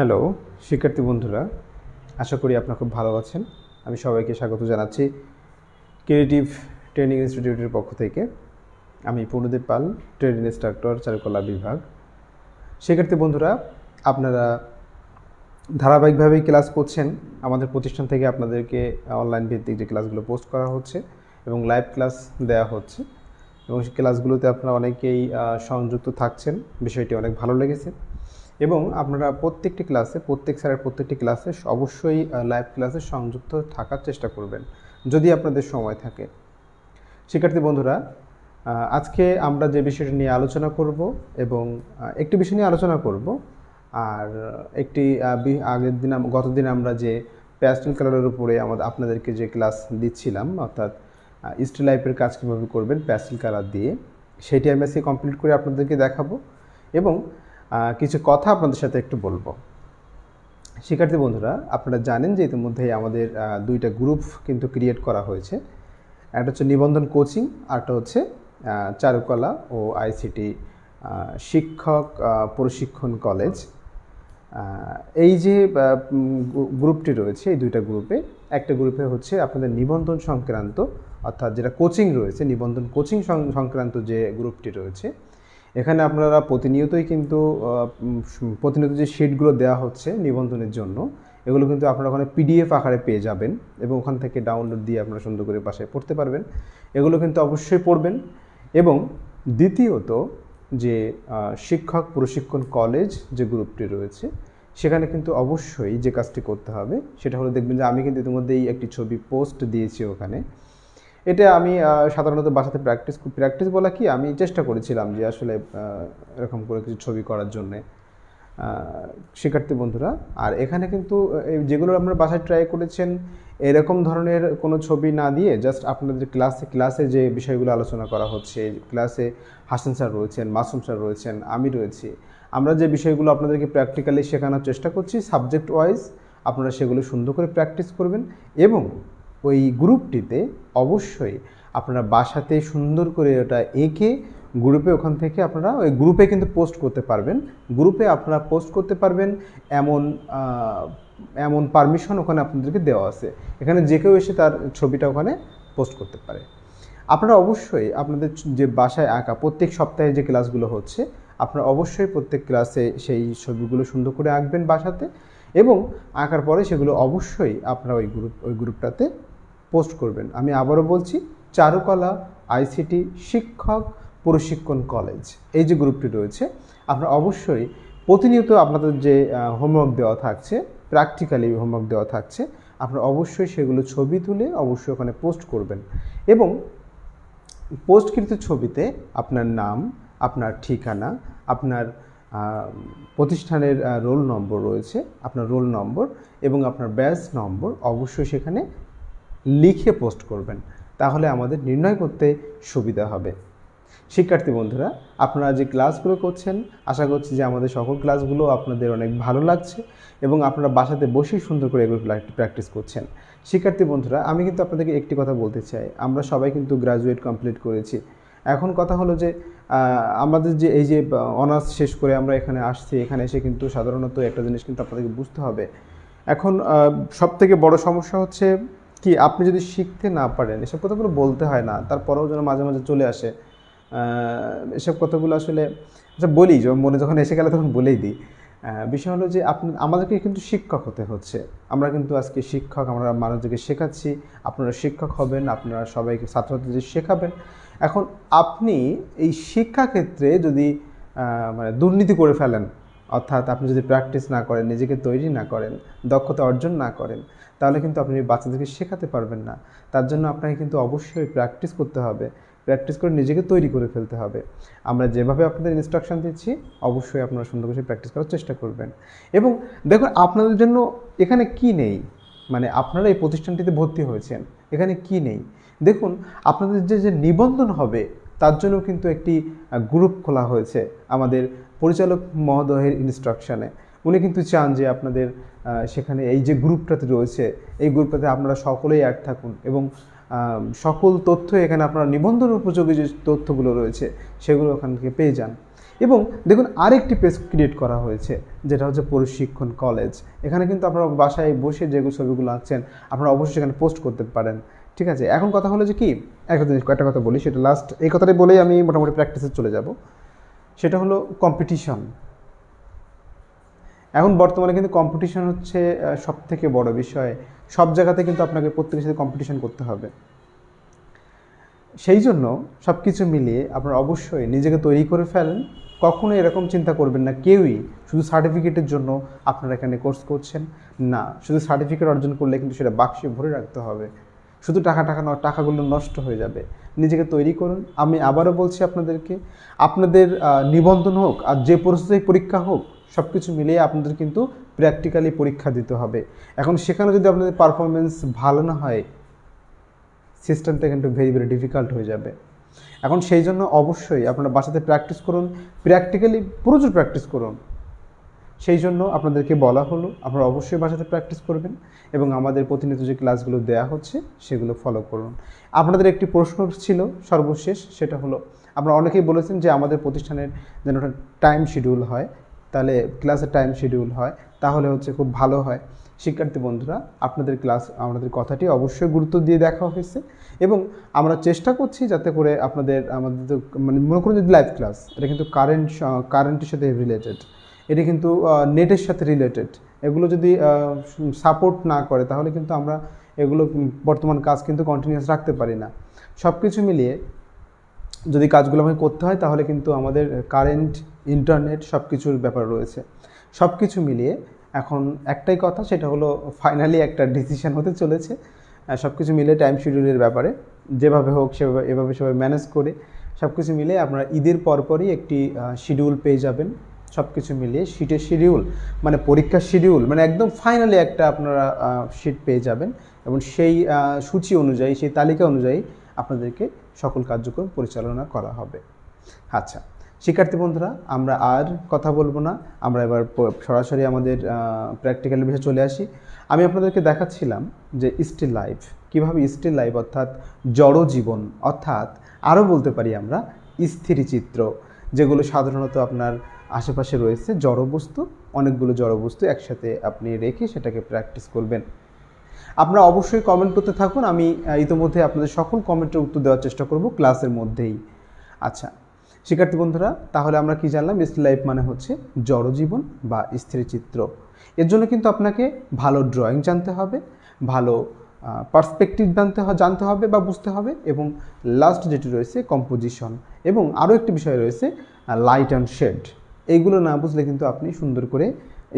Hello শিক্ষার্থী বন্ধুরা, আশা করি আপনারা খুব ভালো আছেন। আমি সবাইকে স্বাগত জানাচ্ছি ক্রিয়েটিভ ট্রেনিং ইনস্টিটিউটের পক্ষ থেকে। আমি পূর্ণদীপ পাল, ট্রেনিং ইনস্ট্রাক্টর, চারুকলা বিভাগ। শিক্ষার্থী বন্ধুরা, আপনারা ধারাবাহিকভাবেই ক্লাস করছেন। আমাদের প্রতিষ্ঠান থেকে আপনাদেরকে অনলাইন ভিত্তিক যে ক্লাসগুলো পোস্ট করা হচ্ছে এবং লাইভ ক্লাস দেওয়া হচ্ছে এবং সেই ক্লাসগুলোতে আপনারা অনেকেই সংযুক্ত থাকছেন। বিষয়টি অনেক ভালো লেগেছে এবং আপনারা প্রত্যেকটি ক্লাসে, প্রত্যেক স্যারের প্রত্যেকটি ক্লাসে অবশ্যই লাইভ ক্লাসে সংযুক্ত থাকার চেষ্টা করবেন যদি আপনাদের সময় থাকে। শিক্ষার্থী বন্ধুরা, আজকে আমরা যে বিষয়টি নিয়ে আলোচনা করব এবং একটি বিষয় নিয়ে আলোচনা করব, আর একটি গতদিন আমরা যে প্যাস্টেল কালারের উপরে আপনাদেরকে যে ক্লাস দিচ্ছিলাম, অর্থাৎ স্টিল লাইফের কাজ কীভাবে করবেন প্যাস্টেল কালার দিয়ে, সেটি আমি আজকে কমপ্লিট করে আপনাদেরকে দেখাবো এবং কিছু কথা আপনাদের সাথে একটু বলবো। শিক্ষার্থী বন্ধুরা, আপনারা জানেন যে ইতিমধ্যেই আমাদের দুইটা গ্রুপ কিন্তু ক্রিয়েট করা হয়েছে। একটা হচ্ছে নিবন্ধন কোচিং, আরটা হচ্ছে চারুকলা ও আইসিটি শিক্ষক প্রশিক্ষণ কলেজ। এই যে গ্রুপটি রয়েছে, এই দুইটা গ্রুপে একটা গ্রুপে হচ্ছে আপনাদের নিবন্ধন সংক্রান্ত, অর্থাৎ যেটা কোচিং রয়েছে, নিবন্ধন কোচিং সংক্রান্ত যে গ্রুপটি রয়েছে, এখানে আপনারা প্রতিনিয়তই কিন্তু প্রতিনিয়ত যে শিটগুলো দেওয়া হচ্ছে নিবন্ধনের জন্য, এগুলো কিন্তু আপনারা ওখানে পিডিএফ আকারে পেয়ে যাবেন এবং ওখান থেকে ডাউনলোড দিয়ে আপনারা সুন্দর করে বাসায় পড়তে পারবেন। এগুলো কিন্তু অবশ্যই পড়বেন। এবং দ্বিতীয়ত, যে শিক্ষক প্রশিক্ষণ কলেজ যে গ্রুপটি রয়েছে, সেখানে কিন্তু অবশ্যই যে কাজটি করতে হবে সেটা হলো, দেখবেন যে আমি কিন্তু ইতিমধ্যেই একটি ছবি পোস্ট দিয়েছি ওখানে। এটা আমি সাধারণত বাসাতে প্র্যাকটিস বলা কি, আমি চেষ্টা করেছিলাম যে আসলে এরকম করে কিছু ছবি করার জন্যে শিক্ষার্থী বন্ধুরা। আর এখানে কিন্তু যেগুলো আপনারা বাসায় ট্রাই করেছেন, এরকম ধরনের কোনো ছবি না দিয়ে জাস্ট আপনাদের ক্লাসে যে বিষয়গুলো আলোচনা করা হচ্ছে, ক্লাসে হাসান স্যার রয়েছেন, মাসুম স্যার রয়েছেন, আমি রয়েছি, আমরা যে বিষয়গুলো আপনাদেরকে প্র্যাকটিক্যালি শেখানোর চেষ্টা করছি সাবজেক্ট ওয়াইজ, আপনারা সেগুলো সুন্দর করে প্র্যাকটিস করবেন এবং ওই গ্রুপটিতে অবশ্যই আপনারা বাসাতে সুন্দর করে ওটা এঁকে গ্রুপে, ওখান থেকে আপনারা ওই গ্রুপে কিন্তু পোস্ট করতে পারবেন। গ্রুপে আপনারা পোস্ট করতে পারবেন এমন পারমিশন ওখানে আপনাদেরকে দেওয়া আছে। এখানে যে কেউ এসে তার ছবিটা ওখানে পোস্ট করতে পারে। আপনারা অবশ্যই আপনাদের যে বাসায় আঁকা প্রত্যেক সপ্তাহে যে ক্লাসগুলো হচ্ছে, আপনারা অবশ্যই প্রত্যেক ক্লাসে সেই ছবিগুলো সুন্দর করে আঁকবেন বাসাতে এবং আঁকার পরে সেগুলো অবশ্যই আপনারা ওই গ্রুপটাতে পোস্ট করবেন। আমি আবারও বলছি, চারুকলা আইসিটি শিক্ষক প্রশিক্ষণ কলেজ, এই যে গ্রুপটি রয়েছে, আপনারা অবশ্যই প্রতিনিয়ত আপনাদের যে হোমওয়ার্ক দেওয়া থাকছে, প্র্যাকটিক্যালি হোমওয়ার্ক দেওয়া থাকছে, আপনারা অবশ্যই সেগুলো ছবি তুলে অবশ্যই ওখানে পোস্ট করবেন এবং পোস্টকৃত ছবিতে আপনার নাম, আপনার ঠিকানা, আপনার প্রতিষ্ঠানের রোল নম্বর রয়েছে, আপনার রোল নম্বর এবং আপনার ব্যাচ নম্বর অবশ্যই সেখানে লিখে পোস্ট করবেন। তাহলে আমাদের নির্ণয় করতে সুবিধা হবে। শিক্ষার্থী বন্ধুরা, আপনারা যে ক্লাসগুলো করছেন, আশা করছি যে আমাদের সকল ক্লাসগুলো আপনাদের অনেক ভালো লাগছে এবং আপনারা বাসাতে বসেই সুন্দর করে এগুলো প্র্যাকটিস করছেন। শিক্ষার্থী বন্ধুরা, আমি কিন্তু আপনাদেরকে একটি কথা বলতে চাই, আমরা সবাই কিন্তু গ্র্যাজুয়েট কমপ্লিট করেছি। এখন কথা হলো যে আমাদের যে এই যে অনার্স শেষ করে আমরা এখানে আসছি, এখানে এসে কিন্তু সাধারণত একটা জিনিস কিন্তু আপনাদেরকে বুঝতে হবে। এখন সবথেকে বড় সমস্যা হচ্ছে কি, আপনি যদি শিখতে না পারেন, এসব কথাগুলো বলতে হয় না, তারপরেও যেন মাঝে মাঝে চলে আসে এসব কথাগুলো। আসলে আচ্ছা বলি, মনে যখন এসে গেলে তখন বলেই দিই। বিষয় হলো যে আমাদেরকে কিন্তু শিক্ষক হতে হচ্ছে। আমরা কিন্তু আজকে শিক্ষক, আমরা মানুষদেরকে শেখাচ্ছি, আপনারা শিক্ষক হবেন, আপনারা সবাইকে ছাত্রছাত্রীদের শেখাবেন। এখন আপনি এই শিক্ষাক্ষেত্রে যদি মানে দুর্নীতি করে ফেলেন, অর্থাৎ আপনি যদি প্র্যাকটিস না করেন, নিজেকে তৈরি না করেন, দক্ষতা অর্জন না করেন, তাহলে কিন্তু আপনি বাচ্চাদেরকে শেখাতে পারবেন না। তার জন্য আপনাকে কিন্তু অবশ্যই প্র্যাকটিস করতে হবে, প্র্যাকটিস করে নিজেকে তৈরি করে ফেলতে হবে। আমরা যেভাবে আপনাদের ইনস্ট্রাকশন দিচ্ছি, অবশ্যই আপনারা সুন্দর করে প্র্যাকটিস করার চেষ্টা করবেন। এবং দেখুন, আপনাদের জন্য এখানে কি নেই, মানে আপনারা এই প্রতিষ্ঠানটিতে ভর্তি হয়েছেন, এখানে কি নেই দেখুন। আপনাদের যে নিবন্ধন হবে, তার জন্য কিন্তু একটি গ্রুপ খোলা হয়েছে আমাদের পরিচালক মহোদয়ের ইনস্ট্রাকশানে। উনি কিন্তু চান যে আপনাদের সেখানে এই যে গ্রুপটাতে রয়েছে, এই গ্রুপটাতে আপনারা সকলেই অ্যাড থাকুন এবং সকল তথ্য এখানে আপনারা নিবন্ধন উপযোগী যে তথ্যগুলো রয়েছে সেগুলো ওখান থেকে পেয়ে যান। এবং দেখুন আরেকটি পেজ ক্রিয়েট করা হয়েছে, যেটা হচ্ছে প্রশিক্ষণ কলেজ। এখানে কিন্তু আপনারা বাসায় বসে যেগুলো ছবিগুলো আঁকছেন আপনারা অবশ্যই সেখানে পোস্ট করতে পারেন। ঠিক আছে, এখন কথা হলো যে কি, একটা কথা বলি, সেটা লাস্ট এই কথাটাই বলেই আমি মোটামুটি প্র্যাকটিসে চলে যাব। সেটা হলো কম্পিটিশন। এখন বর্তমানে কিন্তু কম্পিটিশন হচ্ছে সব থেকে বড় বিষয়। সব জায়গাতে কিন্তু আপনাকে প্রত্যেকের সাথে কম্পিটিশন করতে হবে। সেই জন্য সব কিছু মিলিয়ে আপনারা অবশ্যই নিজেকে তৈরি করে ফেলেন। কখনো এরকম চিন্তা করবেন না কেউই শুধু সার্টিফিকেটের জন্য আপনারা এখানে কোর্স করছেন। না, শুধু সার্টিফিকেট অর্জন করলে কিন্তু সেটা বাক্সে ভরে রাখতে হবে, শুধু টাকাগুলো নষ্ট হয়ে যাবে। নিজেকে তৈরি করুন। আমি আবারও বলছি আপনাদেরকে, আপনাদের নিবন্ধন হোক আর যে পরিস্থিতি পরীক্ষা হোক, সব কিছু মিলিয়ে আপনাদের কিন্তু প্র্যাকটিক্যালি পরীক্ষা দিতে হবে। এখন সেখানে যদি আপনাদের পারফরমেন্স ভালো না হয়, সিস্টেমটা কিন্তু ভেরি ভেরি ডিফিকাল্ট হয়ে যাবে। এখন সেই জন্য অবশ্যই আপনারা বাসাতে প্র্যাকটিস করুন, প্র্যাকটিক্যালি প্রচুর প্র্যাকটিস করুন। সেই জন্য আপনাদেরকে বলা হলো আপনারা অবশ্যই বাসাতে প্র্যাকটিস করবেন এবং আমাদের প্রতিনিয়ত যে ক্লাসগুলো দেওয়া হচ্ছে সেগুলো ফলো করুন। আপনাদের একটি প্রশ্ন ছিল সর্বশেষ, সেটা হলো আপনারা অনেকেই বলেছেন যে আমাদের প্রতিষ্ঠানের যেন একটা টাইম শিডিউল হয়, তাহলে ক্লাসের টাইম শিডিউল হয়, তাহলে হচ্ছে খুব ভালো হয়। শিক্ষার্থী বন্ধুরা, আপনাদের আমাদের কথাটি অবশ্যই গুরুত্ব দিয়ে দেখা হয়েছে এবং আমরা চেষ্টা করছি যাতে করে আমাদের মানে মনে করুন যদি লাইভ ক্লাস, এটা কিন্তু কারেন্টের সাথে রিলেটেড, এটি কিন্তু নেটের সাথে রিলেটেড। এগুলো যদি সাপোর্ট না করে তাহলে কিন্তু আমরা এগুলো বর্তমান কাজ কিন্তু কন্টিনিউয়াস রাখতে পারি না। সব কিছু মিলিয়ে যদি কাজগুলো আমাকে করতে হয় তাহলে কিন্তু আমাদের কারেন্ট, ইন্টারনেট সব কিছুর ব্যাপার রয়েছে। সব কিছু মিলিয়ে এখন একটাই কথা, সেটা হলো ফাইনালি একটা ডিসিশন হতে চলেছে। সব কিছু মিলিয়ে টাইম শিডিউলের ব্যাপারে যেভাবে হোক এভাবে সবাই ম্যানেজ করে সব কিছু মিলিয়ে আপনারা ঈদের পরপরই একটি শিডিউল পেয়ে যাবেন। সব কিছু মিলিয়ে শিটের শিডিউল মানে পরীক্ষার শিডিউল, মানে একদম ফাইনালি একটা আপনারা শিট পেয়ে যাবেন এবং সেই সূচি অনুযায়ী, সেই তালিকা অনুযায়ী আপনাদেরকে সকল কার্যক্রম পরিচালনা করা হবে। আচ্ছা শিক্ষার্থী বন্ধুরা, আমরা আর কথা বলবো না, আমরা এবার সরাসরি আমাদের প্র্যাকটিক্যাল বিষয়ে চলে আসি। আমি আপনাদেরকে দেখাচ্ছিলাম যে স্টিল লাইফ, কীভাবে স্টিল লাইফ অর্থাৎ জড় জীবন, অর্থাৎ আরও বলতে পারি আমরা স্থিরচিত্র, যেগুলো সাধারণত আপনার আশেপাশে রয়েছে জড়বস্তু, অনেকগুলো জড়বস্তু একসাথে আপনি রেখে সেটাকে প্র্যাকটিস করবেন। আপনারা অবশ্যই কমেন্ট করতে থাকুন, আমি ইতিমধ্যে আপনাদের সকল কমেন্টের উত্তর দেওয়ার চেষ্টা করব ক্লাসের মধ্যেই। আচ্ছা শিক্ষার্থী বন্ধুরা, তাহলে আমরা কি জানলাম? স্টিল লাইফ মানে হচ্ছে জড়জীবন বা স্থিরচিত্র। এর জন্য কিন্তু আপনাকে ভালো ড্রয়িং জানতে হবে, ভালো পার্সপেক্টিভ জানতে হবে বা বুঝতে হবে, এবং লাস্ট যেটি রয়েছে কম্পোজিশন, এবং আরও একটি বিষয় রয়েছে লাইট অ্যান্ড শেড। এইগুলো না বুঝলে কিন্তু আপনি সুন্দর করে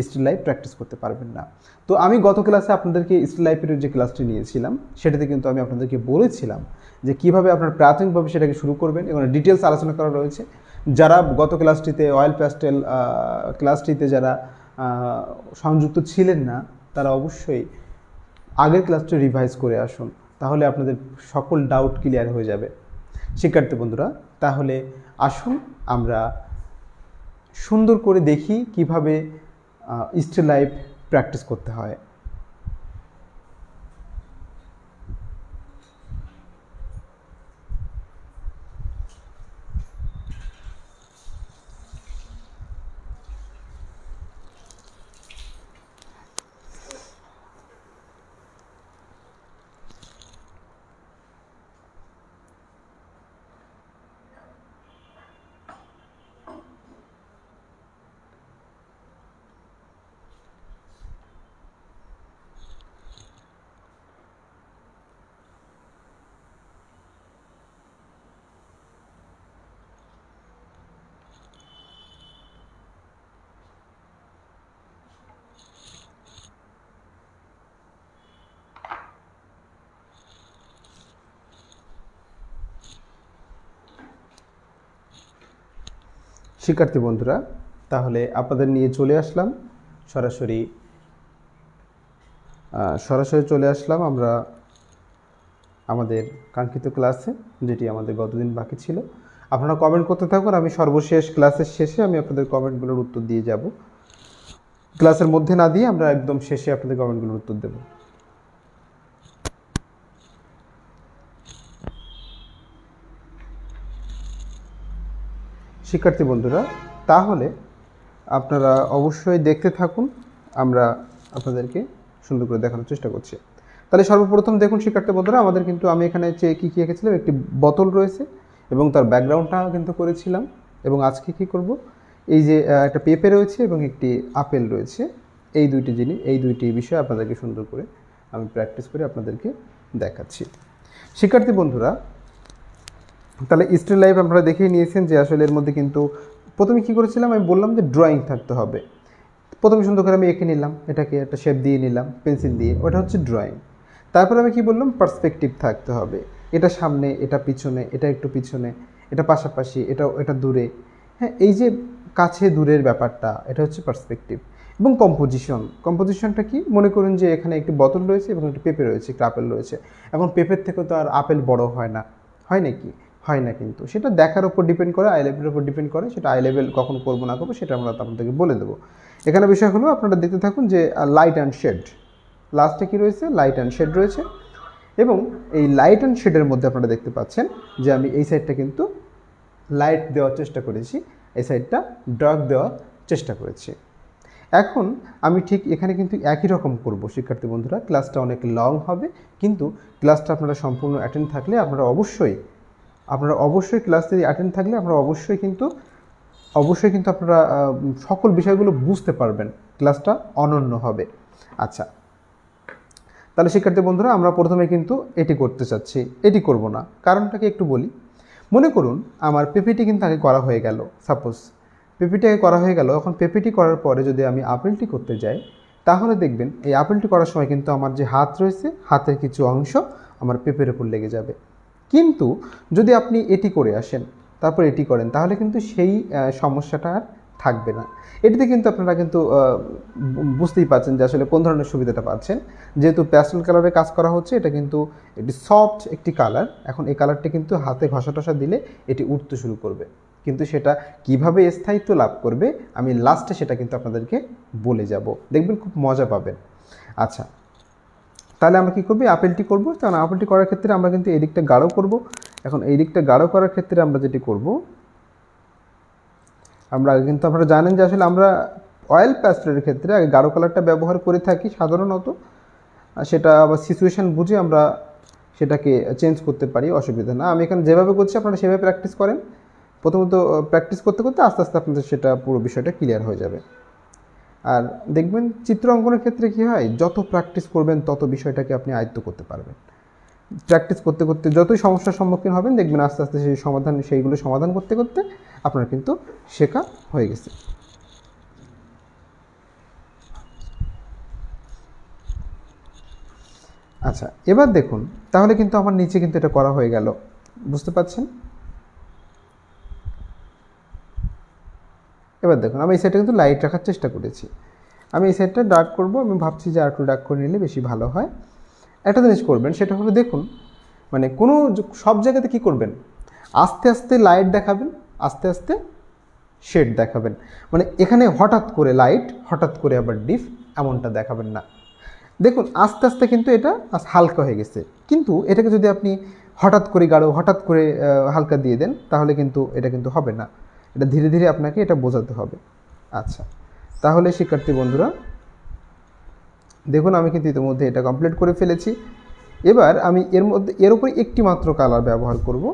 স্টিল লাইফ প্র্যাকটিস করতে পারবেন না। তো আমি গত ক্লাসে আপনাদেরকে স্টিল লাইফের যে ক্লাসটি নিয়েছিলাম সেটাতে কিন্তু আমি আপনাদেরকে বলেছিলাম যে কীভাবে আপনারা প্রাথমিকভাবে সেটাকে শুরু করবেন, এবং ডিটেলস আলোচনা করা রয়েছে। যারা গত ক্লাসটিতে অয়েল প্যাস্টেল ক্লাসটিতে যারা সংযুক্ত ছিলেন না, তারা অবশ্যই আগের ক্লাসটি রিভাইজ করে আসুন, তাহলে আপনাদের সকল ডাউট ক্লিয়ার হয়ে যাবে। শিক্ষার্থী বন্ধুরা, তাহলে আসুন আমরা সুন্দর করে দেখি কিভাবে স্টিল লাইফ প্র্যাকটিস করতে হয়। শিক্ষার্থী বন্ধুরা, তাহলে আপনাদের নিয়ে চলে আসলাম সরাসরি চলে আসলাম আমরা আমাদের কাঙ্ক্ষিত ক্লাসে, যেটি আমাদের গতদিন বাকি ছিল। আপনারা কমেন্ট করতে থাকুন, আমি সর্বশেষ ক্লাসের শেষে আমি আপনাদের কমেন্টগুলোর উত্তর দিয়ে যাব। ক্লাসের মধ্যে না দিয়ে আমরা একদম শেষে আপনাদের কমেন্টগুলোর উত্তর দেব। শিক্ষার্থী বন্ধুরা, তাহলে আপনারা অবশ্যই দেখতে থাকুন, আমরা আপনাদেরকে সুন্দর করে দেখানোর চেষ্টা করছি। তাহলে সর্বপ্রথম দেখুন শিক্ষার্থী বন্ধুরা, আমাদের কিন্তু আমি এখানে কী কী এঁকেছিলাম, একটি বোতল রয়েছে এবং তার ব্যাকগ্রাউন্ডটা কিন্তু করেছিলাম। এবং আজকে কি করব, এই যে একটা পেঁপে রয়েছে এবং একটি আপেল রয়েছে, এই দুইটি বিষয় আপনাদেরকে সুন্দর করে আমি প্র্যাকটিস করে আপনাদেরকে দেখাচ্ছি। শিক্ষার্থী বন্ধুরা, তাহলে স্টিল লাইফ আপনারা দেখেই নিয়েছেন যে আসলে এর মধ্যে কিন্তু প্রথমে কী করেছিলাম, আমি বললাম যে ড্রয়িং থাকতে হবে। প্রথমে সুন্দর করে আমি এঁকে নিলাম, এটাকে একটা শেপ দিয়ে নিলাম পেন্সিল দিয়ে, ওটা হচ্ছে ড্রয়িং। তারপরে আমি কি বললাম, পার্সপেক্টিভ থাকতে হবে, এটা সামনে, এটা পিছনে, এটা একটু পিছনে, এটা পাশাপাশি, এটা দূরে। হ্যাঁ, এই যে কাছে দূরের ব্যাপারটা, এটা হচ্ছে পার্সপেক্টিভ। এবং কম্পোজিশনটা কি, মনে করুন যে এখানে একটি বোতল রয়েছে এবং একটি পেঁপে রয়েছে, একটি আপেল রয়েছে। এখন পেঁপের থেকে তো আর আপেল বড় হয় না, হয় নাকি? হয় না, কিন্তু সেটা দেখার উপর ডিপেন্ড করে, আই লেভেলের উপর ডিপেন্ড করে। সেটা আই লেভেল কখন করবো না করবো সেটা আমরা আপনাদেরকে বলে দেবো। এখানে বিষয় হলো আপনারা দেখতে থাকুন যে লাইট অ্যান্ড শেড, লাস্টে কি রয়েছে, লাইট অ্যান্ড শেড রয়েছে। এবং এই লাইট অ্যান্ড শেডের মধ্যে আপনারা দেখতে পাচ্ছেন যে আমি এই সাইডটা কিন্তু লাইট দেওয়ার চেষ্টা করেছি, এই সাইডটা ডার্ক দেওয়ার চেষ্টা করেছি। এখন আমি ঠিক এখানে কিন্তু একই রকম করব শিক্ষার্থী বন্ধুরা। ক্লাসটা অনেক লং হবে, কিন্তু ক্লাসটা আপনারা সম্পূর্ণ অ্যাটেন্ড থাকলে আপনারা অবশ্যই ক্লাস যদি অ্যাটেন্ড থাকলে আপনারা অবশ্যই কিন্তু আপনারা সকল বিষয়গুলো বুঝতে পারবেন, ক্লাসটা অনন্য হবে। আচ্ছা, তাহলে শিক্ষার্থী বন্ধুরা, আমরা প্রথমে কিন্তু এটি করতে চাচ্ছি, এটি করব না। কারণটাকে একটু বলি। মনে করুন আমার পেপিটি কিন্তু আগে করা হয়ে গেল, সাপোজ পেপিটি আগে করা হয়ে গেল। এখন পেপিটি করার পরে যদি আমি আপেলটি করতে যাই, তাহলে দেখবেন এই আপেলটি করার সময় কিন্তু আমার যে হাত রয়েছে, হাতের কিছু অংশ আমার পেঁপের উপর লেগে যাবে। কিন্তু যদি আপনি এটি করে আসেন, তারপর এটি করেন, তাহলে কিন্তু সেই সমস্যাটা আর থাকবে না। এটিতে কিন্তু আপনারা কিন্তু বুঝতেই পারছেন যে আসলে কোন ধরনের সুবিধাটা পাচ্ছেন। যেহেতু প্যাস্টেল কালারে কাজ করা হচ্ছে, এটা কিন্তু একটি সফট একটি কালার। এখন এই কালারটি কিন্তু হাতে ঘষা টষা দিলে এটি উঠতে শুরু করবে, কিন্তু সেটা কিভাবে স্থায়িত্ব লাভ করবে আমি লাস্টে সেটা কিন্তু আপনাদেরকে বলে যাব, দেখবেন খুব মজা পাবেন। আচ্ছা, তাহলে আমরা কী করবো, আপেলটি করবো। কারণ আপেলটি করার ক্ষেত্রে আমরা কিন্তু এই দিকটা গাঢ় করব। এখন এই দিকটা গাঢ় করার ক্ষেত্রে আমরা যেটি করব, আমরা কিন্তু আপনারা জানেন যে আসলে আমরা অয়েল প্যাস্টেলের ক্ষেত্রে আগে গাঢ় কালারটা ব্যবহার করে থাকি সাধারণত। সেটা আবার সিচুয়েশান বুঝে আমরা সেটাকে চেঞ্জ করতে পারি, অসুবিধা না। আমি এখানে যেভাবে করছি আপনারা সেভাবে প্র্যাকটিস করেন। প্রথমত প্র্যাকটিস করতে করতে আস্তে আস্তে আপনাদের সেটা পুরো বিষয়টা ক্লিয়ার হয়ে যাবে। আর দেখবেন চিত্র অঙ্কনের ক্ষেত্রে কী হয়, যত প্র্যাকটিস করবেন তত বিষয়টাকে আপনি আয়ত্ত করতে পারবেন। প্র্যাকটিস করতে করতে যতই সমস্যার সম্মুখীন হবেন, দেখবেন আস্তে আস্তে সেইগুলো সমাধান করতে করতে আপনার কিন্তু শেখা হয়ে গেছে। আচ্ছা, এবার দেখুন, তাহলে কিন্তু আমার নিচে কিন্তু এটা করা হয়ে গেল, বুঝতে পারছেন? এবার দেখুন আমি এই সাইডটা কিন্তু লাইট রাখার চেষ্টা করেছি। আমি এই সাইডটা ডার্ক করব, আমি ভাবছি যে আর একটু ডার্ক করে নিলে বেশি ভালো হয়। একটা জিনিস করবেন, সেটা হলো দেখুন, মানে সব জায়গাতে কি করবেন, আস্তে আস্তে লাইট দেখাবেন, আস্তে আস্তে শেড দেখাবেন। মানে এখানে হঠাৎ করে লাইট, হঠাৎ করে আবার ডিপ, এমনটা দেখাবেন না। দেখুন আস্তে আস্তে কিন্তু এটা হালকা হয়ে গেছে, কিন্তু এটাকে যদি আপনি হঠাৎ করে গাঢ়, হঠাৎ করে হালকা দিয়ে দেন, তাহলে কিন্তু এটা কিন্তু হবে না। এটা ধীরে ধীরে আপনাকে এটা বোঝাতে হবে। আচ্ছা, তাহলে শিক্ষার্থী বন্ধুরা দেখুন আমি কিন্তু ইতিমধ্যে এটা কমপ্লিট করে ফেলেছি। এবার আমি এর উপরে একটি মাত্র কালার ব্যবহার করব।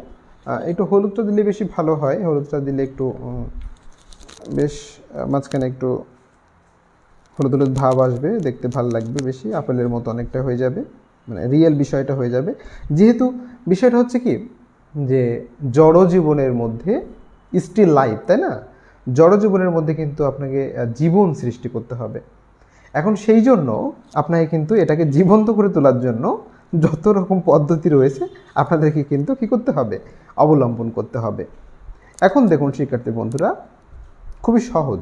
একটু হলুদটা দিলে বেশি ভালো হয়, হলুদটা দিলে একটু বেশ মাঝখানে একটু হলুদ হলুদ ভাব আসবে, দেখতে ভালো লাগবে, বেশি আপেলের মতো অনেকটা হয়ে যাবে, মানে রিয়েল বিষয়টা হয়ে যাবে। যেহেতু বিষয়টা হচ্ছে কি যে জড় জীবনের মধ্যে স্টিল লাইফ, তাই না? জড় জীবনের মধ্যে কিন্তু আপনাকে জীবন সৃষ্টি করতে হবে। এখন সেই জন্য আপনাকে কিন্তু এটাকে জীবন্ত করে তোলার জন্য যত রকম পদ্ধতি রয়েছে আপনাদেরকে কিন্তু কী করতে হবে, অবলম্বন করতে হবে। এখন দেখুন শিক্ষার্থী বন্ধুরা, খুবই সহজ,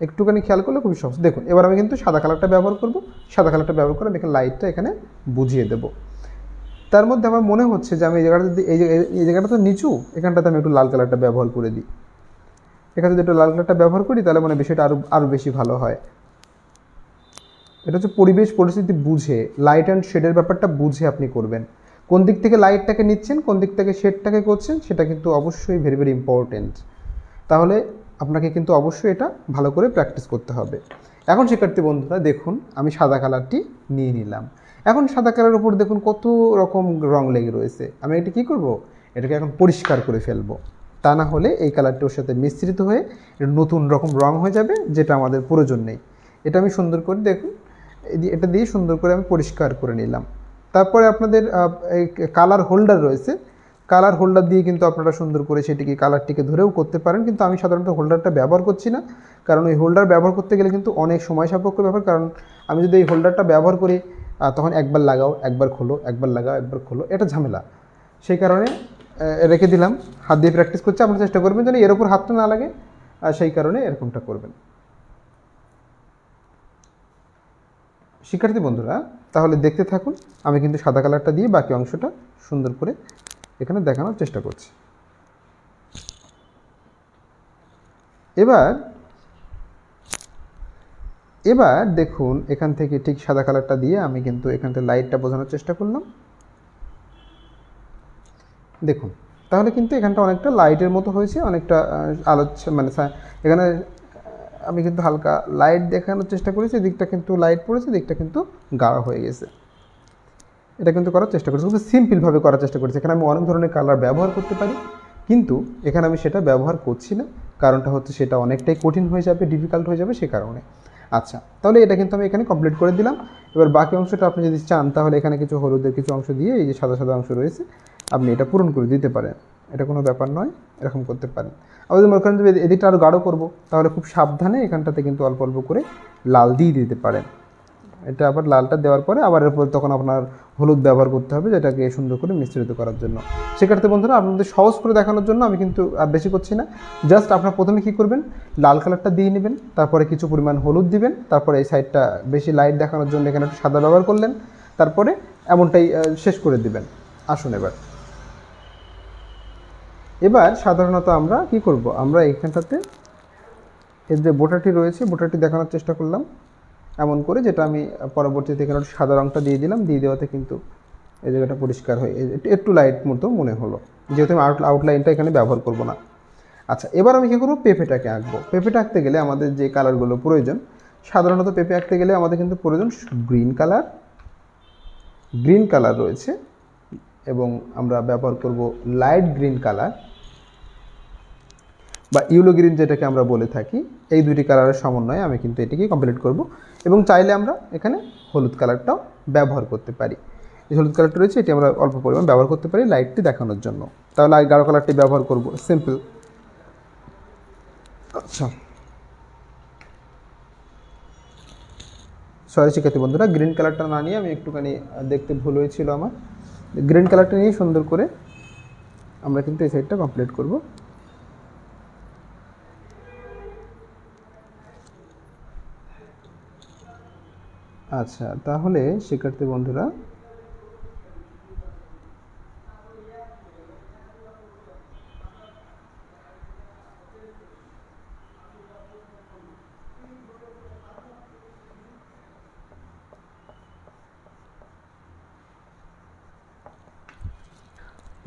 একটুখানি খেয়াল করলে খুবই সহজ। দেখুন এবার আমি কিন্তু সাদা কালারটা ব্যবহার করব। সাদা কালারটা ব্যবহার করে আমি এখানে লাইটটা এখানে বুঝিয়ে দেব। তার মধ্যে আমার মনে হচ্ছে যে আমি এই জায়গাটা তো নিচু, এখানটাতে আমি একটু লাল কালারটা ব্যবহার করে দিই। এখানে যদি একটু লাল কালারটা ব্যবহার করি তাহলে মানে বিষয়টা আরও বেশি ভালো হয়। এটা হচ্ছে পরিবেশ পরিস্থিতি বুঝে, লাইট অ্যান্ড শেডের ব্যাপারটা বুঝে আপনি করবেন। কোন দিক থেকে লাইটটাকে নিচ্ছেন, কোন দিক থেকে শেডটাকে করছেন, সেটা কিন্তু অবশ্যই ভেরি ভেরি ইম্পর্টেন্ট। তাহলে আপনাকে কিন্তু অবশ্যই এটা ভালো করে প্র্যাকটিস করতে হবে। এখন শিক্ষার্থী বন্ধুরা দেখুন, আমি সাদা কালারটি নিয়ে নিলাম। এখন সাদা কালারের উপর দেখুন কত রকম রং লেগে রয়েছে। আমি এটা কী করব, এটাকে এখন পরিষ্কার করে ফেলবো। তা না হলে এই কালারটি ওর সাথে মিশ্রিত হয়ে নতুন রকম রং হয়ে যাবে, যেটা আমাদের প্রয়োজন নেই। এটা আমি সুন্দর করে দেখুন, এটা দিয়ে সুন্দর করে আমি পরিষ্কার করে নিলাম। তারপরে আপনাদের এই কালার হোল্ডার রয়েছে, কালার হোল্ডার দিয়ে কিন্তু আপনারা সুন্দর করে সেটিকে কালারটিকে ধরেও করতে পারেন, কিন্তু আমি সাধারণত হোল্ডারটা ব্যবহার করছি না, কারণ ওই হোল্ডার ব্যবহার করতে গেলে কিন্তু অনেক সময় সাপেক্ষ ব্যাপার। কারণ আমি যদি এই হোল্ডারটা ব্যবহার করি তখন একবার লাগাও একবার খোলো, একবার লাগাও একবার খোলো, এটা ঝামেলা। সেই কারণে রেখে দিলাম, হাত দিয়ে প্র্যাকটিস করছি। আপনারা চেষ্টা করবেন যেন এর ওপর হাতটা না লাগে, সেই কারণে এরকমটা করবেন। শিক্ষার্থী বন্ধুরা তাহলে দেখতে থাকুন, আমি কিন্তু সাদা কালারটা দিয়ে বাকি অংশটা সুন্দর করে এখানে দেখানোর চেষ্টা করছি। এবার দেখুন, এখান থেকে ঠিক সাদা কালারটা দিয়ে আমি কিন্তু এখানটা লাইটটা বোঝানোর চেষ্টা করলাম। দেখুন তাহলে কিন্তু এখানটা অনেকটা লাইটের মতো হয়েছে, অনেকটা আলো, মানে এখানে আমি কিন্তু হালকা লাইট দেখানোর চেষ্টা করেছি, দিকটা কিন্তু লাইট পড়েছে, দিকটা কিন্তু গাঢ় হয়ে গেছে। এটা কিন্তু করার চেষ্টা করেছি, খুব সিম্পলভাবে করার চেষ্টা করেছি। এখানে আমি অনেক ধরনের কালার ব্যবহার করতে পারি, কিন্তু এখানে আমি সেটা ব্যবহার করছি না। কারণটা হচ্ছে সেটা অনেকটাই কঠিন হয়ে যাবে, ডিফিকাল্ট হয়ে যাবে, সে কারণে। আচ্ছা, তাহলে এটা কিন্তু আমি এখানে কমপ্লিট করে দিলাম। এবার বাকি অংশটা আপনি যদি চান তাহলে এখানে কিছু হলুদের কিছু অংশ দিয়ে, এই যে সাদা সাদা অংশ রয়েছে, আপনি এটা পূরণ করে দিতে পারেন। এটা কোনো ব্যাপার নয়, এরকম করতে পারেন। আবার যদি মনে করেন যে এদিকটা আরও গাঢ় করবো, তাহলে খুব সাবধানে এখানটাতে কিন্তু অল্প অল্প করে লাল দিয়ে দিতে পারেন। এটা আবার লালটা দেওয়ার পরে আবার এরপর তখন আপনার হলুদ ব্যবহার করতে হবে, যেটাকে সুন্দর করে মিশ্রিত করার জন্য। সেক্ষেত্রে বন্ধুরা আপনাদের সহজ করে দেখানোর জন্য আমি কিন্তু আর বেশি করছি না। জাস্ট আপনার প্রথমে কী করবেন, লাল কালারটা দিয়ে নেবেন, তারপরে কিছু পরিমাণ হলুদ দিবেন, তারপরে এই সাইডটা বেশি লাইট দেখানোর জন্য এখানে একটু সাদা ব্যবহার করলেন, তারপরে এমনটাই শেষ করে দিবেন। আসুন এবার সাধারণত আমরা কি করব, আমরা এইখানটাতে এর যে বোটাটি রয়েছে, বোটাটি দেখানোর চেষ্টা করলাম এমন করে, যেটা আমি পরবর্তীতে এখানে সাদা রঙটা দিয়ে দিলাম। দিয়ে দেওয়াতে কিন্তু এই জায়গাটা পরিষ্কার হয়ে একটু লাইট মতো মনে হলো, যেহেতু আমি আউটলাইনটা এখানে ব্যবহার করব না। আচ্ছা, এবার আমি কী করবো, পেঁপেটাকে আঁকবো। পেঁপেটা আঁকতে গেলে আমাদের যে কালারগুলো প্রয়োজন, সাধারণত পেঁপে আঁকতে গেলে আমাদের কিন্তু প্রয়োজন গ্রিন কালার রয়েছে, এবং আমরা ব্যবহার করব লাইট গ্রিন কালার বা ইউলো গ্রিন, যেটাকে আমরা বলে থাকি। এই দুটি কালারের সমন্বয়ে আমি কিন্তু এটিকে কমপ্লিট করব, এবং চাইলে আমরা এখানে হলুদ কালারটাও ব্যবহার করতে পারি। এই হলুদ কালারটা রয়েছে, এটি আমরা অল্প পরিমাণ ব্যবহার করতে পারি লাইটটি দেখানোর জন্য। তাহলে গাঢ় কালারটি ব্যবহার করব, সিম্পল। আচ্ছা, সরি শিক্ষার্থী বন্ধুরা, গ্রিন কালারটা না নিয়ে আমি একটুখানি দেখতে ভুল হয়েছিল আমার। গ্রিন কালারটা নিয়ে সুন্দর করে আমরা কিন্তু এই সাইডটা কমপ্লিট করব। আচ্ছা, তাহলে শিক্ষার্থী বন্ধুরা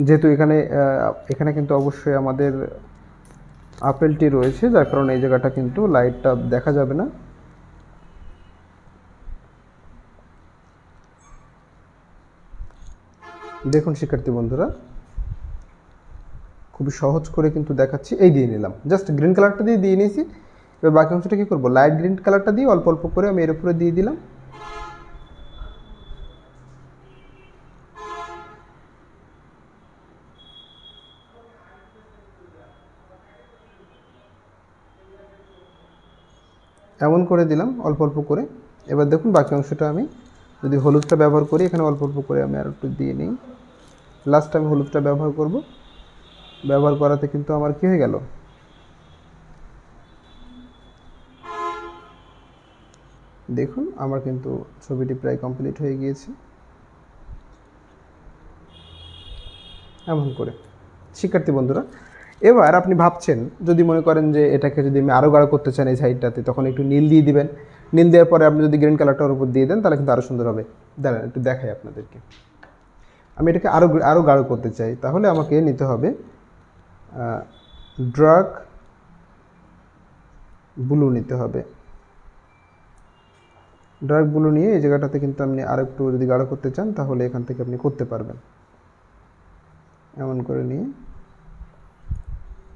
যেহেতু এখানে কিন্তু অবশ্যই আমাদের আপেলটি রয়েছে, যার কারণে এই জায়গাটা কিন্তু লাইটটা দেখা যাবে না। দেখুন শিক্ষার্থী বন্ধুরা, খুবই সহজ করে কিন্তু দেখাচ্ছি। এই দিয়ে নিলাম, জাস্ট গ্রিন কালারটা দিয়ে নিয়েছি। এবার বাকি অংশটা কী করবো, লাইট গ্রিন কালারটা দিয়ে অল্প অল্প করে আমি এর উপরে দিয়ে দিলাম। এমন করে দিলাম অল্প অল্প করে। এবার দেখুন বাকি অংশটা আমি যদি হলুদটা ব্যবহার করি, এখানে অল্প অল্প করে আমি আর একটু দিয়ে নিই। লাস্ট আমি হলুদটা ব্যবহার করব। ব্যবহার করাতে কিন্তু আমার কী হয়ে গেল, দেখুন আমার কিন্তু ছবিটি প্রায় কমপ্লিট হয়ে গিয়েছে। এমন করে শিক্ষার্থী বন্ধুরা, এবার আপনি ভাবছেন, যদি মনে করেন যে এটাকে যদি আমি আরও গাঢ় করতে চান এই সাইডটাতে, তখন একটু নীল দিয়ে দিবেন। নীল দেওয়ার পরে আপনি যদি গ্রিন কালারটার উপর দিয়ে দেন, তাহলে কিন্তু আরও সুন্দর হবে। দাঁড়ান একটু দেখাই আপনাদেরকে। আমি এটাকে আরও গাঢ় করতে চাই, তাহলে আমাকে নিতে হবে ডার্ক ব্লু নিতে হবে। ডার্ক ব্লু নিয়ে এই জায়গাটাতে কিন্তু আপনি আর একটু যদি গাঢ় করতে চান তাহলে এখান থেকে আপনি করতে পারবেন, এমন করে নিয়ে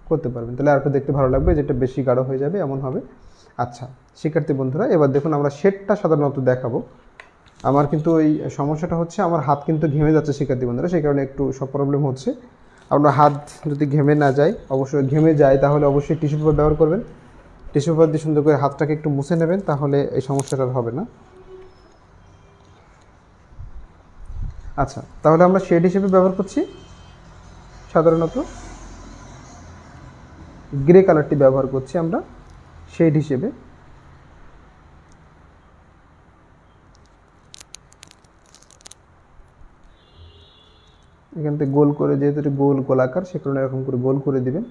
করতে পারবেন, তাহলে আর একটু দেখতে ভালো লাগবে, যেটা বেশি গাঢ় হয়ে যাবে এমন হবে। আচ্ছা শিক্ষার্থী বন্ধুরা, এবার দেখুন আমরা শেডটা সাধারণত দেখাবো। আমার কিন্তু ওই সমস্যাটা হচ্ছে আমার হাত কিন্তু ঘেমে যাচ্ছে শিক্ষার্থী বন্ধুরা, সেই কারণে একটু সব প্রবলেম হচ্ছে। আপনার হাত যদি ঘেমে না যায়, অবশ্যই ঘেমে যায় তাহলে অবশ্যই টিস্যু পেপার ব্যবহার করবেন। টিস্যু পেপার দিয়ে সুন্দর করে হাতটাকে একটু মুছে নেবেন, তাহলে এই সমস্যাটা হবে না। আচ্ছা তাহলে আমরা শেড হিসেবে ব্যবহার করছি সাধারণত গ্রে কালারটি ব্যবহার করছি আমরা শেড হিসেবে। এখান থেকে গোল করে, যেহেতু এটা গোল গোলাকার সে কারণে এরকম করে গোল করে দিবেন।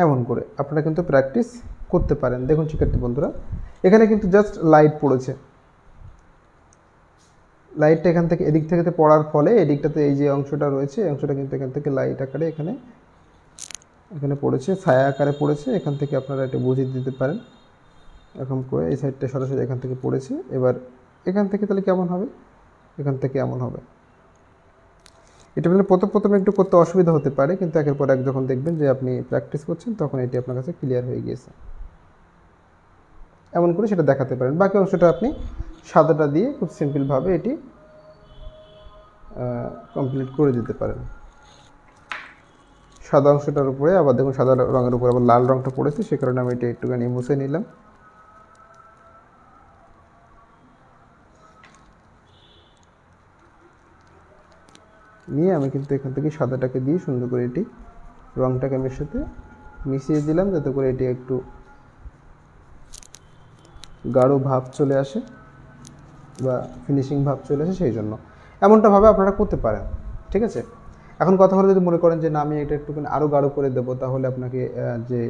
এমন করে আপনারা কিন্তু প্র্যাকটিস করতে পারেন। দেখুন শিক্ষার্থী বন্ধুরা, এখানে কিন্তু জাস্ট লাইট পড়েছে, লাইটটা এখান থেকে এদিক থেকে পড়ার ফলে এদিকটাতে এই যে অংশটা রয়েছে এই অংশটা কিন্তু এখান থেকে লাইট আকারে এখানে এখানে পড়েছে, ছায়া আকারে পড়েছে। এখান থেকে আপনারা এটা বুঝিয়ে দিতে পারেন এরকম করে, এই সাইডটা সরাসরি এখান থেকে পড়েছে। এবার এখান থেকে তাহলে কেমন হবে, এখান থেকে এমন হবে। এটা মানে প্রথমে একটু করতে অসুবিধা হতে পারে, কিন্তু একের পর এক যখন দেখবেন যে আপনি প্র্যাকটিস করছেন তখন এটি আপনার কাছে ক্লিয়ার হয়ে গিয়েছে। এমন করে সেটা দেখাতে পারেন। বাকি অংশটা আপনি সাদাটা দিয়ে খুব সিম্পলভাবে এটি কমপ্লিট করে দিতে পারেন। সাদা অংশটার উপরে আবার দেখুন সাদা রঙের উপরে আবার লাল রঙটা পড়েছে, সে কারণে আমি এটা একটুখানি মুছে নিলাম। নিয়ে আমি কিন্তু এখান থেকে সাদাটাকে দিয়ে সুন্দর করে এটি রঙটাকে আমি সাথে মিশিয়ে দিলাম, যাতে করে এটি একটু গাঢ় ভাব চলে আসে বা ফিনিশিং ভাব চলে আসে, সেই জন্য এমনটাভাবে আপনারা করতে পারেন। ঠিক আছে, এখন কথা হলো যদি মনে করেন যে না আমি এটা একটুখানি আরও গাঢ় করে দেবো, তাহলে আপনাকে যে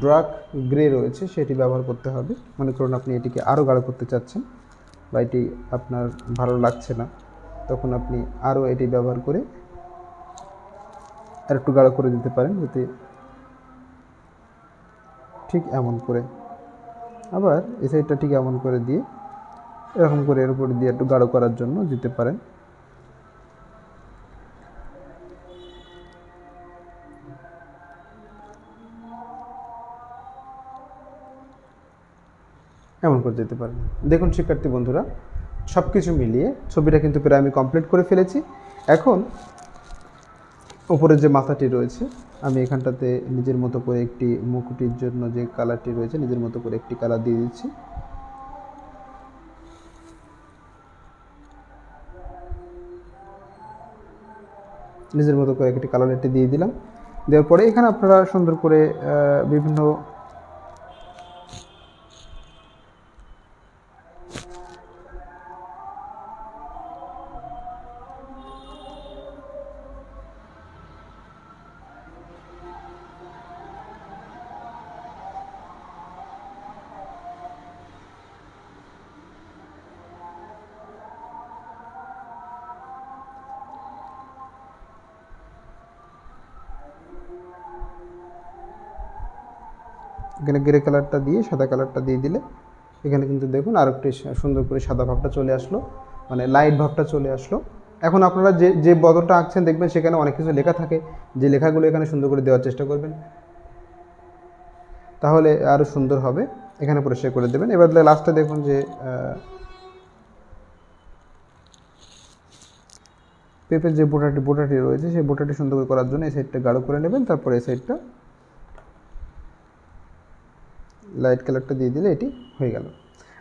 ডার্ক গ্রে রয়েছে সেটি ব্যবহার করতে হবে। মনে করুন আপনি এটিকে আরও গাঢ় করতে চাচ্ছেন বা এটি আপনার ভালো লাগছে না, তখন আপনি আরও এটি ব্যবহার করে আর একটু গাঢ় করে দিতে পারেন, যাতে ঠিক এমন করে। আবার এই সাইডটা ঠিক এমন করে দিয়ে এরকম করে এর উপরে দিয়ে একটু গাঢ় করার জন্য দিতে পারেন। এমন করে দিতে পারেন। দেখুন শিক্ষার্থী বন্ধুরা, সব কিছু মিলিয়ে ছবিটা কিন্তু প্রায় আমি কমপ্লিট করে ফেলেছি। এখন উপরের যে মাথাটি রয়েছে আমি এখানটাতে নিজের মতো করে একটি মুকুটির জন্য যে কালারটি রয়েছে নিজের মতো করে একটি কালার দিয়ে দিচ্ছি। নিজের মতো করে একটি কালার এটি দিয়ে দিলাম। দেওয়ার পরে এখানে আপনারা সুন্দর করে বিভিন্ন এখানে গ্রে কালারটা দিয়ে সাদা কালারটা দিয়ে দিলে এখানে কিন্তু দেখুন আর একটু সুন্দর করে সাদা ভাবটা চলে আসলো, মানে লাইট ভাবটা চলে আসলো। এখন আপনারা যে যে বদলটা আঁকছেন দেখবেন সেখানে অনেক কিছু লেখা থাকে, যে লেখাগুলো এখানে সুন্দর করে দেওয়ার চেষ্টা করবেন, তাহলে আরও সুন্দর হবে। এখানে পরিষ্কার করে দেবেন। এবার লাস্টে দেখুন যে পেপের যে বোটাটি রয়েছে সেই বোটাটি সুন্দর করে করার জন্য এই সাইডটা গাঢ় করে নেবেন, তারপরে এই সাইডটা লাইট কালারটা দিয়ে দিলে এটি হয়ে গেল।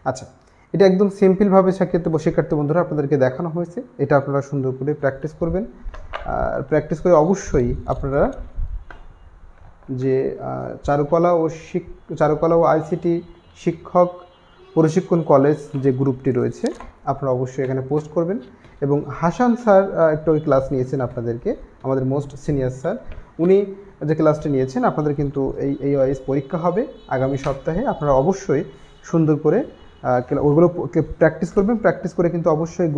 আচ্ছা, এটা একদম সিম্পলভাবে শিক্ষার্থী বন্ধুরা আপনাদেরকে দেখানো হয়েছে। এটা আপনারা সুন্দর করে প্র্যাকটিস করবেন। আর প্র্যাকটিস করে অবশ্যই আপনারা যে চারুকলা ও আইসিটি শিক্ষক প্রশিক্ষণ কলেজ যে গ্রুপটি রয়েছে আপনারা অবশ্যই এখানে পোস্ট করবেন। এবং হাসান স্যার একটু ক্লাস নিয়েছেন আপনাদেরকে, আমাদের মোস্ট সিনিয়র স্যার, উনি যে ক্লাসটি নিয়েছেন আপনাদের কিন্তু এই ওয়াইজ পরীক্ষা হবে আগামী সপ্তাহে। আপনারা অবশ্যই সুন্দর করে ওগুলো প্র্যাকটিস করবেন। প্র্যাকটিস করে কিন্তু অবশ্যই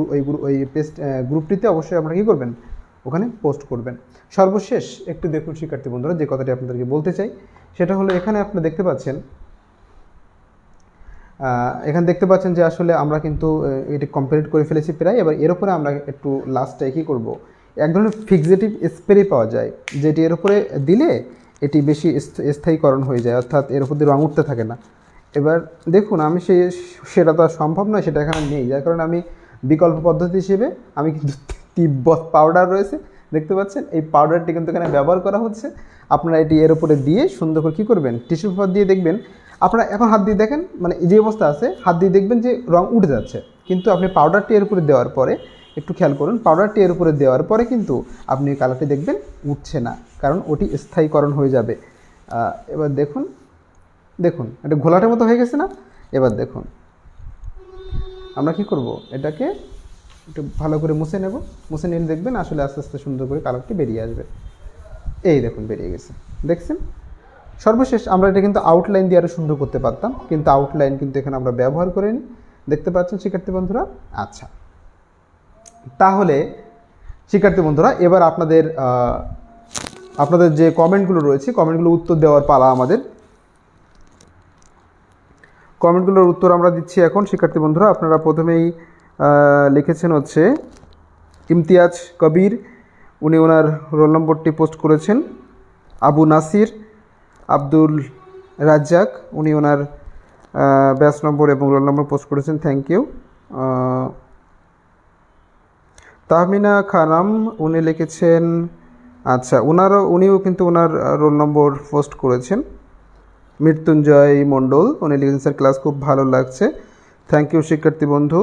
ওই গ্রুপটিতে অবশ্যই আপনারা কী করবেন, ওখানে পোস্ট করবেন। সর্বশেষ একটু দেখুন শিক্ষার্থী বন্ধুরা, যে কথাটি আপনাদেরকে বলতে চাই সেটা হলো এখানে আপনারা দেখতে পাচ্ছেন, যে আসলে আমরা কিন্তু এটি কমপ্লিট করে ফেলেছি প্রায়। এবার এর উপরে আমরা একটু লাস্টে কী করব, এক ধরনের ফিক্সেটিভ স্প্রে পাওয়া যায়, যেটি এর উপরে দিলে এটি বেশি স্থায়ীকরণ হয়ে যায়, অর্থাৎ এর উপর দিয়ে রঙ উঠতে থাকে না। এবার দেখুন আমি সেটা তো আর সম্ভব নয়, সেটা এখানে নেই, যার কারণে আমি বিকল্প পদ্ধতি হিসেবে আমি কিন্তু তিব্বত পাউডার রয়েছে, দেখতে পাচ্ছেন এই পাউডারটি কিন্তু এখানে ব্যবহার করা হচ্ছে। আপনারা এটি এর উপরে দিয়ে সুন্দর করে কী করবেন, টিস্যু পেপার দিয়ে দেখবেন। আপনারা এখন হাত দিয়ে দেখেন, মানে যে অবস্থা আছে হাত দিয়ে দেখবেন যে রং উঠে যাচ্ছে, কিন্তু আপনি পাউডারটি এর উপরে দেওয়ার পরে একটু খেয়াল করুন, পাউডারটি এর উপরে দেওয়ার পরে কিন্তু আপনি কালারটি দেখবেন উঠছে না, কারণ ওটি স্থায়ীকরণ হয়ে যাবে। এবার দেখুন এটা ঘোলাটের মতো হয়ে গেছে না। এবার দেখুন আমরা কি করব, এটাকে একটু ভালো করে মুছে নেব। মুছে নিয়ে দেখবেন আসলে আস্তে আস্তে সুন্দর করে কালারটি বেরিয়ে আসবে। এই দেখুন বেরিয়ে গেছে, দেখছেন। সর্বশেষ আমরা এটা কিন্তু আউটলাইন দিয়ে আরও সুন্দর করতে পারতাম, কিন্তু আউটলাইন কিন্তু এখানে আমরা ব্যবহার করিনি, দেখতে পাচ্ছেন শিক্ষার্থী বন্ধুরা। আচ্ছা, তাহলে শিক্ষার্থী বন্ধুরা এবার আপনাদের যে কমেন্টগুলো রয়েছে, কমেন্টগুলো উত্তর দেওয়ার পালা আমাদের। কমেন্টগুলোর উত্তর আমরা দিচ্ছি এখন। শিক্ষার্থী বন্ধুরা আপনারা প্রথমেই লিখেছেন হচ্ছে ইমতিয়াজ কবির, উনি ওনার রোল নম্বরটি পোস্ট করেছেন। আবু নাসির, আব্দুল রাজ্জাক, উনি ওনার ব্যাচ নম্বর এবং রোল নম্বর পোস্ট করেছেন, থ্যাংক ইউ। তাহমিনা খানম, উনি লিখেছেন, আচ্ছা উনিও কিন্তু ওনার রোল নম্বর পোস্ট করেছেন। মৃত্যুঞ্জয় মণ্ডল, উনি লিখেছেন স্যার ক্লাস খুব ভালো লাগছে, থ্যাংক ইউ শিক্ষার্থী বন্ধু।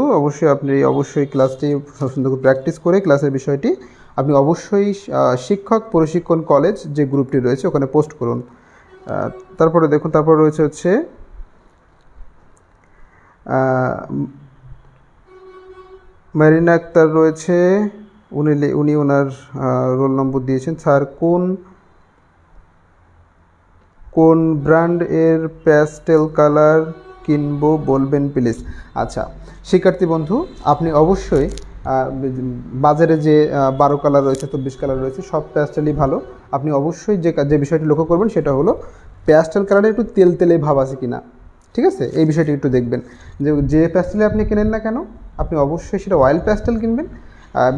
অবশ্যই ক্লাসটি সুন্দর করে প্র্যাকটিস করে ক্লাসের বিষয়টি আপনি অবশ্যই শিক্ষক প্রশিক্ষণ কলেজ যে গ্রুপটি রয়েছে ওখানে পোস্ট করুন। তারপরে দেখুন, তারপর রয়েছে হচ্ছে মারিনা আক্তার রয়েছে, উনি ওনার রোল নম্বর দিয়েছেন। স্যার কোন ব্র্যান্ড এর প্যাস্টেল কালার কিনবো বলবেন প্লিজ। আচ্ছা শিক্ষার্থী বন্ধু, আপনি অবশ্যই বাজারে যে 12 কালার রয়েছে, 24 কালার রয়েছে, সব প্যাস্টেলই ভালো। আপনি অবশ্যই যে বিষয়টি লক্ষ্য করবেন সেটা হলো প্যাস্টেল কালারে একটু তেলতেলে ভাব আছে কিনা, ঠিক আছে, এই বিষয়টি একটু দেখবেন। যে প্যাস্টেলে আপনি কেনেন না কেন, আপনি অবশ্যই সেটা অয়েল প্যাস্টেল কিনবেন।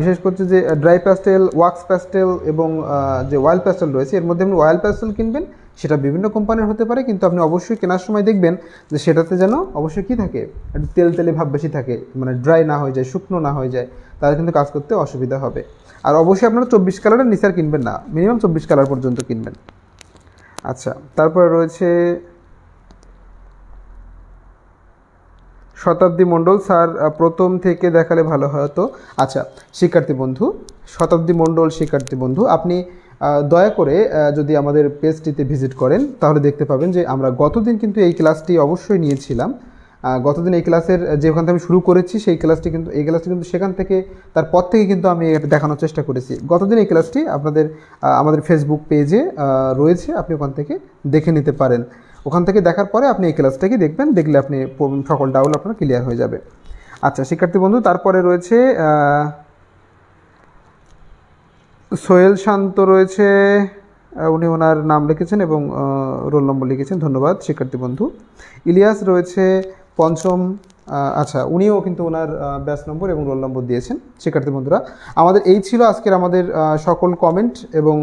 বিশেষ করে যে ড্রাই প্যাস্টেল, ওয়াক্স প্যাস্টেল এবং যে অয়েল প্যাস্টেল রয়েছে, এর মধ্যে আপনি অয়েল প্যাস্টেল কিনবেন। সেটা বিভিন্ন কোম্পানির হতে পারে, কিন্তু আপনি অবশ্যই কেনার সময় দেখবেন যে সেটাতে যেন অবশ্যই কী থাকে, একটু তেলতেলে ভাব বেশি থাকে, মানে ড্রাই না হয়ে যায়, শুকনো না হয়ে যায়, তাহলে কিন্তু কাজ করতে অসুবিধা হবে। আর অবশ্যই আপনারা 24 কালারের নিচে আর কিনবেন না, মিনিমাম 24 কালার পর্যন্ত কিনবেন। আচ্ছা, তারপরে রয়েছে শতাব্দী মণ্ডল, স্যার প্রথম থেকে দেখালে ভালো হতো। আচ্ছা শিক্ষার্থী বন্ধু, আপনি দয়া করে যদি আমাদের পেজটিতে ভিজিট করেন তাহলে দেখতে পাবেন যে আমরা গতদিন কিন্তু এই ক্লাসটি অবশ্যই নিয়েছিলাম। গতদিন এই ক্লাসের যেখান থেকে আমি শুরু করেছি এই ক্লাসটি কিন্তু সেখান থেকে তারপর থেকে কিন্তু আমি এটা দেখানোর চেষ্টা করেছি। গতদিন এই ক্লাসটি আমাদের ফেসবুক পেজে রয়েছে, আপনি ওখান থেকে দেখে নিতে পারেন। ওখান থেকে দেখার পরে আপনি এই ক্লাসটাকে দেখবেন, দেখলে আপনি সকল ডাউট আপনার ক্লিয়ার হয়ে যাবে। আচ্ছা শিক্ষার্থী বন্ধু, তারপরে রয়েছে সোহেল শান্ত রয়েছে, উনি ওনার নাম লিখেছেন এবং রোল নম্বর লিখেছেন, ধন্যবাদ শিক্ষার্থী বন্ধু। ইলিয়াস রয়েছে পঞ্চম, আচ্ছা উনিও কিন্তু ওনার ব্যাচ নম্বর এবং রোল নম্বর দিয়েছেন। শিক্ষার্থী বন্ধুরা আমাদের এই ছিল আজকের আমাদের সকল কমেন্ট, এবং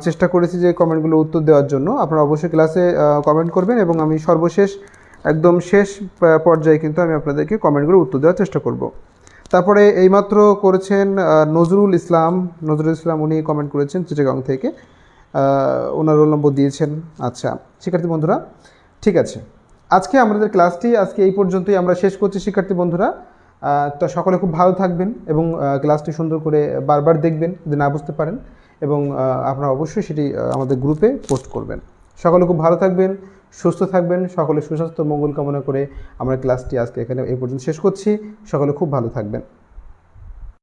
চেষ্টা করেছি যে কমেন্টগুলো উত্তর দেওয়ার জন্য। আপনারা অবশ্যই ক্লাসে কমেন্ট করবেন এবং আমি সর্বশেষ একদম শেষ পর্যায়ে কিন্তু আমি আপনাদেরকে কমেন্টগুলো উত্তর দেওয়ার চেষ্টা করব। তারপরে এইমাত্র করেছেন নজরুল ইসলাম, উনি কমেন্ট করেছেন চিটাগাং থেকে, ওনার রোল নম্বর দিয়েছেন। আচ্ছা শিক্ষার্থী বন্ধুরা ঠিক আছে, আজকে আমাদের ক্লাসটি এই পর্যন্তই আমরা শেষ করছি শিক্ষার্থী বন্ধুরা। তো সকলে খুব ভালো থাকবেন এবং ক্লাসটি সুন্দর করে বারবার দেখবেন যদি না বুঝতে পারেন, এবং আপনারা অবশ্যই সেটি আমাদের গ্রুপে পোস্ট করবেন। সকলে খুব ভালো থাকবেন, সুস্থ থাকবেন, সকলে সুস্বাস্থ্য মঙ্গল কামনা করে আমরা ক্লাসটি আজকে এখানে এই পর্যন্ত শেষ করছি। সকলে খুব ভালো থাকবেন।